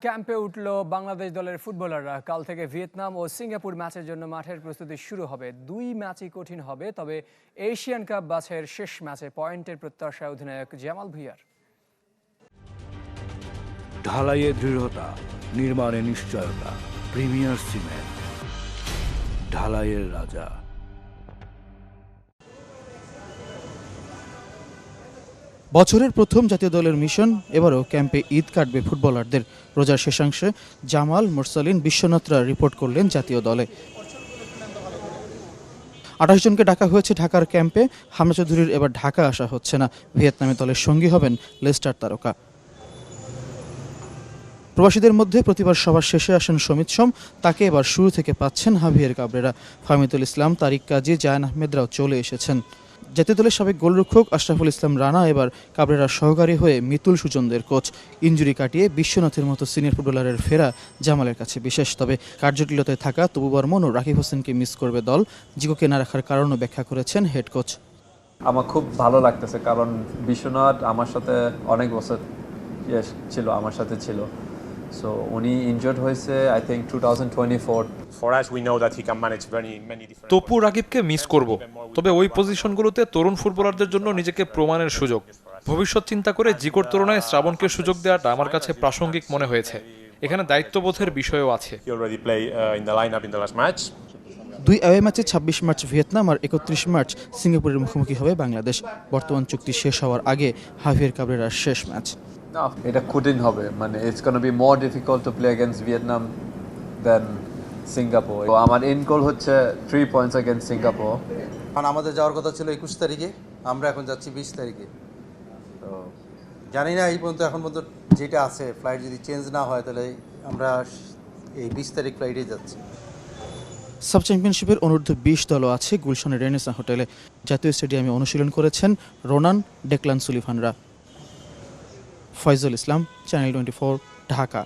ক্যাম্পে উঠল বাংলাদেশ দলের ফুটবলাররা। কাল থেকে ভিয়েতনাম ও সিঙ্গাপুর ম্যাচের জন্য মাঠের প্রস্তুতি শুরু হবে। দুই ম্যাচই কঠিন হবে, তবে এশিয়ান কাপ বাছাইয়ের শেষ ম্যাচে পয়েন্টের প্রত্যাশা অধিনায়ক জামাল ভুঁইয়ার। ঢালাইয়ে দৃঢ়তা, নির্মাণে নিশ্চয়তা। প্রিমিয়ার সিমেন্ট, ঢালাইয়ের রাজা। বছরের প্রথম জাতীয় দলের মিশন, এবারও ক্যাম্পে ঈদ কাটবে ফুটবলারদের। রোজার শেষাংশে জামাল, মোরসালিন, বিশ্বনাথরা রিপোর্ট করলেন জাতীয় দলে। 28 জনকে ডাকা হয়েছে ঢাকার ক্যাম্পে। হামজা চৌধুরীর এবার ঢাকা আসা হচ্ছে না। ভিয়েতনামে দলের সঙ্গী হবেন লেস্টার তারকা। প্রবাসীদের মধ্যে প্রতিবার সবার শেষে আসেন সমিত সোম, তাকে এবার শুরু থেকে পাচ্ছেন হাভিয়ের কাবরেরা। ফাহমিদুল ইসলাম, তারিক কাজী, জায়ান আহমেদরাও চলে এসেছেন। জাতীয় দলের সাবেক গোলরক্ষক আশরাফুল ইসলাম রানা এবার কাবরেরার সহকারী হয়ে মিতুল সুজনদের কোচ। ইনজুরি কাটিয়ে বিশ্বনাথের মতো সিনিয়র ফুটবলারের ফেরা জামালের কাছে বিশেষ। তবে কার্যটিলতায় থাকা তবু বর্মন ও রাকিব হোসেনকে মিস করবে দল। জিকোকে না রাখার কারণও ব্যাখ্যা করেছেন হেড কোচ। আমার খুব ভালো লাগতেছে, কারণ বিশ্বনাথ আমার সাথে অনেক বছর ছিল, আমার সাথে ছিল। সো উনি ইনজার্ড হয়েছে আই থিঙ্ক 2024। তপু রাকিবকে মিস করব, তবে ওই পজিশনগুলোতে তরুণ ফুটবলারদের জন্য নিজেকে প্রমাণের সুযোগ। ভবিষ্যৎ চিন্তা করে জিকোর তুলনায় শ্রাবণকে সুযোগ দেওয়াটা আমার কাছে প্রাসঙ্গিক মনে হয়েছে। এখানে দায়িত্ববোধের বিষয়ও আছে। দুই অ্যাওয়ে ম্যাচে 26 মার্চ ভিয়েতনাম আর 31 মার্চ সিঙ্গাপুরের মুখোমুখি হবে বাংলাদেশ। বর্তমান চুক্তি শেষ হওয়ার আগে হাভিয়ের কাবরেরার শেষ ম্যাচ। এটা কঠিন হবে, মানে it's gonna be more difficult to play against Vietnam then Singapore. তো আমার এন্ড গোল হচ্ছে 3 পয়েন্টস अगेंस्ट সিঙ্গাপুর। কারণ আমাদের যাওয়ার কথা ছিল 21 তারিখে, আমরা এখন যাচ্ছি 20 তারিখে। তো জানি না এই পর্যন্ত, এখন পর্যন্ত যেটা আছে ফ্লাইট যদি চেঞ্জ না হয় তাহলে আমরা এই 20 তারিখ ফ্লাইটে যাচ্ছি। সাব চ্যাম্পিয়নশিপের অনূর্ধ্ব 20 দলও আছে গুলশানের রেনেসা হোটেলে। জাতীয় স্টেডিয়ামে অনুশীলন করেছেন রোনান, ডেকলান সুলিভানরা। ফয়জুল ইসলাম, চ্যানেল 24, ঢাকা।